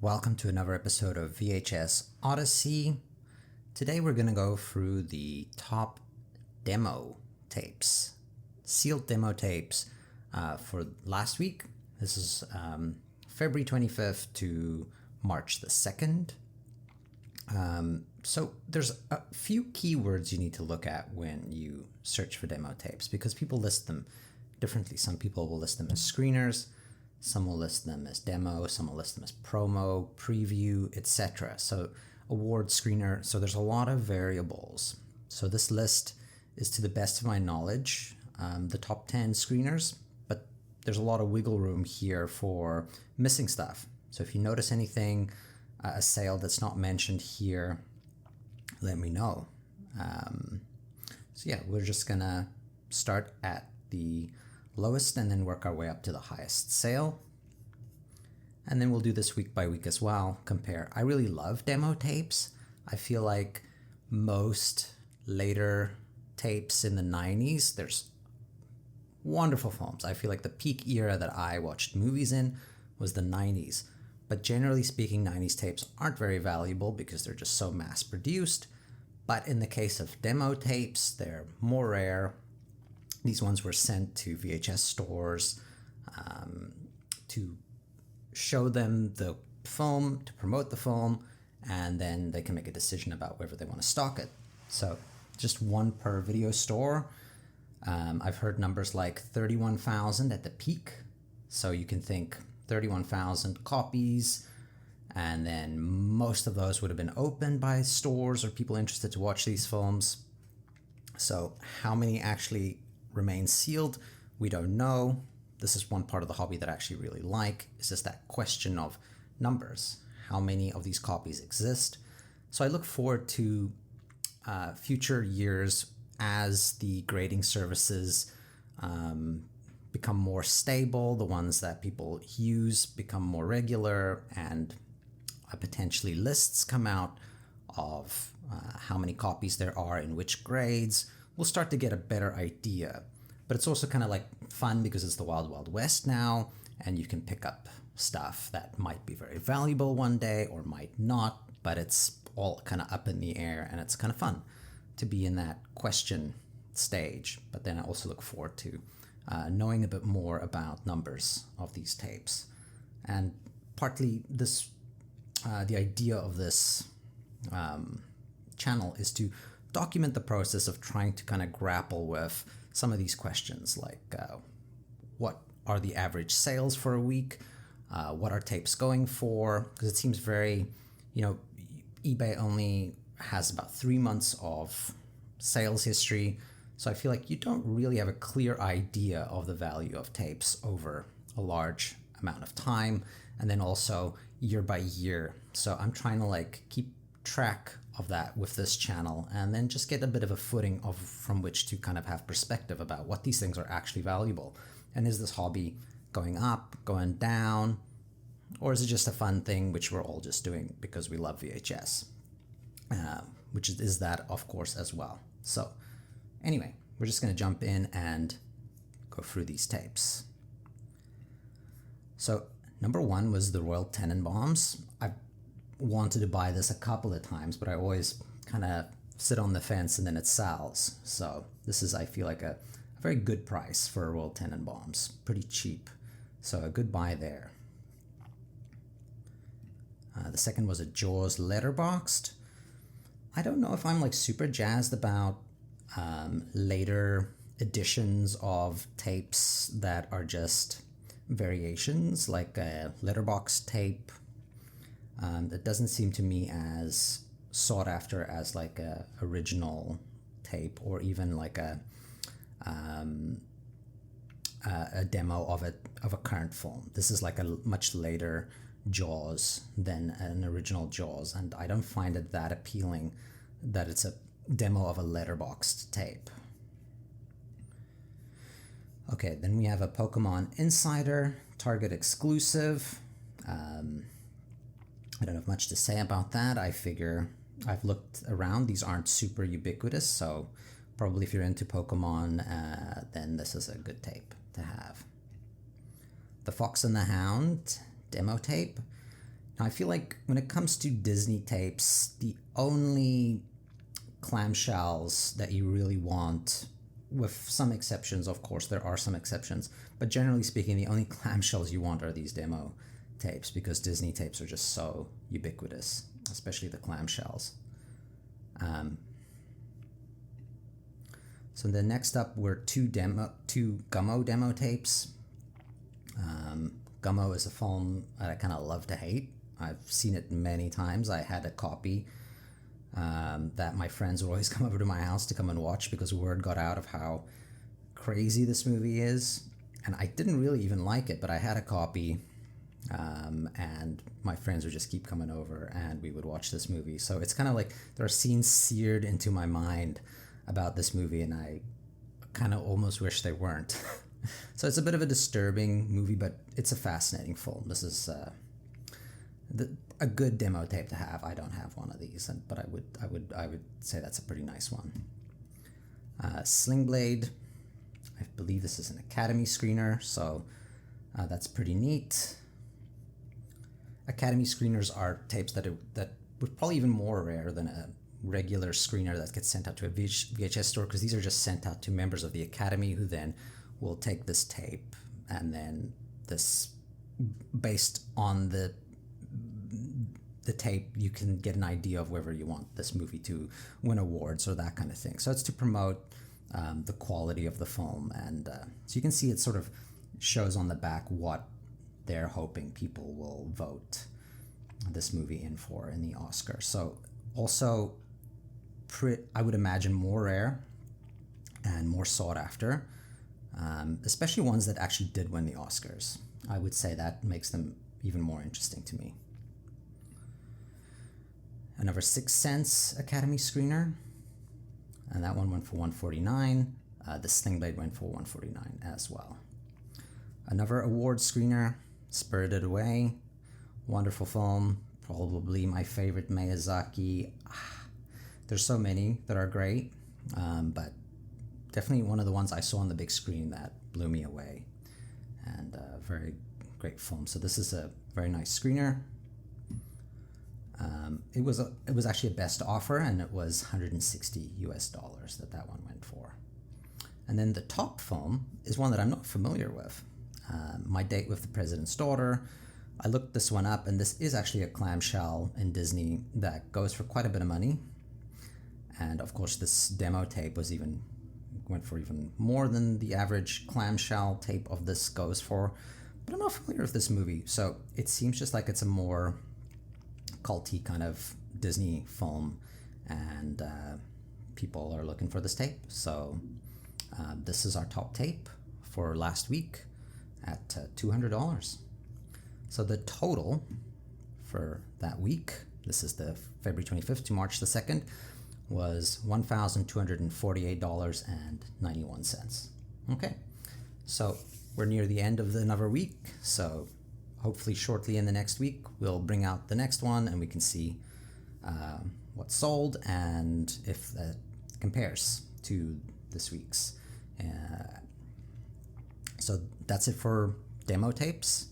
Welcome to another episode of VHS Odyssey. Today we're going to go through the top demo tapes, sealed demo tapes for last week. This is February 25th to March the 2nd. So there's a few keywords you need to look at when you search for demo tapes because people list them differently. Some people will list them as screeners. Some will list them as demo, some will list them as promo, preview, etc. So award screener, so there's a lot of variables. So this list is, to the best of my knowledge, the top 10 screeners, but there's a lot of wiggle room here for missing stuff. So if you notice anything, a sale that's not mentioned here, let me know. So yeah, we're just gonna start at the lowest and then work our way up to the highest sale. And then we'll do this week by week as well, compare. I really love demo tapes. I feel like most later tapes in the 90s, there's wonderful films. I feel like the peak era that I watched movies in was the 90s. But generally speaking, 90s tapes aren't very valuable because they're just so mass produced. But in the case of demo tapes, they're more rare. These ones were sent to VHS stores to show them the film, to promote the film, and then they can make a decision about whether they want to stock it. So just one per video store. I've heard numbers like 31,000 at the peak. So you can think 31,000 copies, and then most of those would have been opened by stores or people interested to watch these films. So how many actually remain sealed, we don't know. This is one part of the hobby that I actually really like. It's just that question of numbers. How many of these copies exist? So I look forward to future years as the grading services become more stable, the ones that people use become more regular, and potentially lists come out of how many copies there are in which grades. We'll start to get a better idea. But it's also kind of like fun because it's the Wild Wild West now, and you can pick up stuff that might be very valuable one day or might not, but it's all kind of up in the air, and it's kind of fun to be in that question stage. But then I also look forward to knowing a bit more about numbers of these tapes. And partly this, the idea of this channel is to document the process of trying to kind of grapple with some of these questions, like what are the average sales for a week? What are tapes going for? Because it seems very, eBay only has about 3 months of sales history. So I feel like you don't really have a clear idea of the value of tapes over a large amount of time, and then also year by year. So I'm trying to keep track of that with this channel, and then just get a bit of a footing from which to kind of have perspective about what these things are actually valuable. And is this hobby going up, going down, or is it just a fun thing which we're all just doing because we love VHS? Which is that, of course, as well. So anyway, we're just going to jump in and go through these tapes. So number one was the Royal Tenenbaums. I've wanted to buy this a couple of times, but I always kind of sit on the fence and then it sells. So this is, I feel like, a very good price for a Royal Tenenbaums. Pretty cheap. So a good buy there. The second was a Jaws Letterboxed. I don't know if I'm super jazzed about later editions of tapes that are just variations, like a letterbox tape. That doesn't seem to me as sought after as a original tape, or even a demo of a current film. This is a much later Jaws than an original Jaws, and I don't find it that appealing that it's a demo of a letterboxed tape. Okay, then we have a Pokemon Insider, Target exclusive. I don't have much to say about that. I figure I've looked around. These aren't super ubiquitous, so probably if you're into Pokemon, then this is a good tape to have. The Fox and the Hound demo tape. Now, I feel like when it comes to Disney tapes, the only clamshells that you really want, with some exceptions, of course, there are some exceptions, but generally speaking, the only clamshells you want are these demo tapes, because Disney tapes are just so ubiquitous, especially the clamshells. So the next up were two Gummo demo tapes. Gummo is a film that I kind of love to hate. I've seen it many times. I had a copy that my friends would always come over to my house to come and watch, because word got out of how crazy this movie is. And I didn't really even like it, but I had a copy, and my friends would just keep coming over and we would watch this movie. So it's kind of like there are scenes seared into my mind about this movie, and I kind of almost wish they weren't. So it's a bit of a disturbing movie, but it's a fascinating film. This is a good demo tape to have. I don't have one of these, but I would say that's a pretty nice one. Sling Blade, I believe this is an Academy screener, so that's pretty neat. Academy screeners are tapes that were probably even more rare than a regular screener that gets sent out to a VHS store, because these are just sent out to members of the Academy, who then will take this tape, and then this, based on the tape, you can get an idea of whether you want this movie to win awards or that kind of thing. So it's to promote the quality of the film, and so you can see it sort of shows on the back what they're hoping people will vote this movie in for in the Oscar. So also, I would imagine more rare and more sought after, especially ones that actually did win the Oscars. I would say that makes them even more interesting to me. Another Sixth Sense Academy screener, and that one went for $149. The Sling Blade went for $149 as well. Another award screener, Spirited Away, wonderful film, probably my favorite Miyazaki. There's so many that are great, but definitely one of the ones I saw on the big screen that blew me away, and a very great film. So this is a very nice screener. It was actually a best offer, and it was $160 that one went for. And then the top film is one that I'm not familiar with. My Date with the President's Daughter. I looked this one up, and this is actually a clamshell in Disney that goes for quite a bit of money. And of course, this demo tape went for even more than the average clamshell tape of this goes for. But I'm not familiar with this movie, so it seems just like it's a more culty kind of Disney film, and people are looking for this tape. So this is our top tape for last week at $200. So the total for that week, this is the February 25th to March the 2nd, was $1,248.91. Okay, so we're near the end of another week, so hopefully shortly in the next week we'll bring out the next one, and we can see what's sold and if that compares to this week's. So that's it for demo tapes.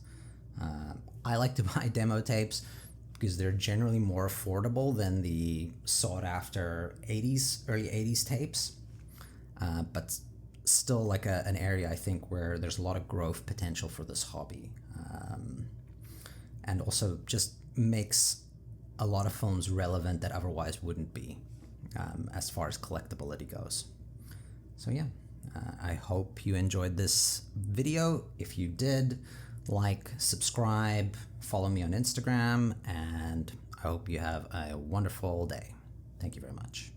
I like to buy demo tapes because they're generally more affordable than the sought-after early 80s tapes, but still like an area, I think, where there's a lot of growth potential for this hobby, and also just makes a lot of films relevant that otherwise wouldn't be, as far as collectability goes. So yeah, I hope you enjoyed this video. If you did, like, subscribe, follow me on Instagram, and I hope you have a wonderful day. Thank you very much.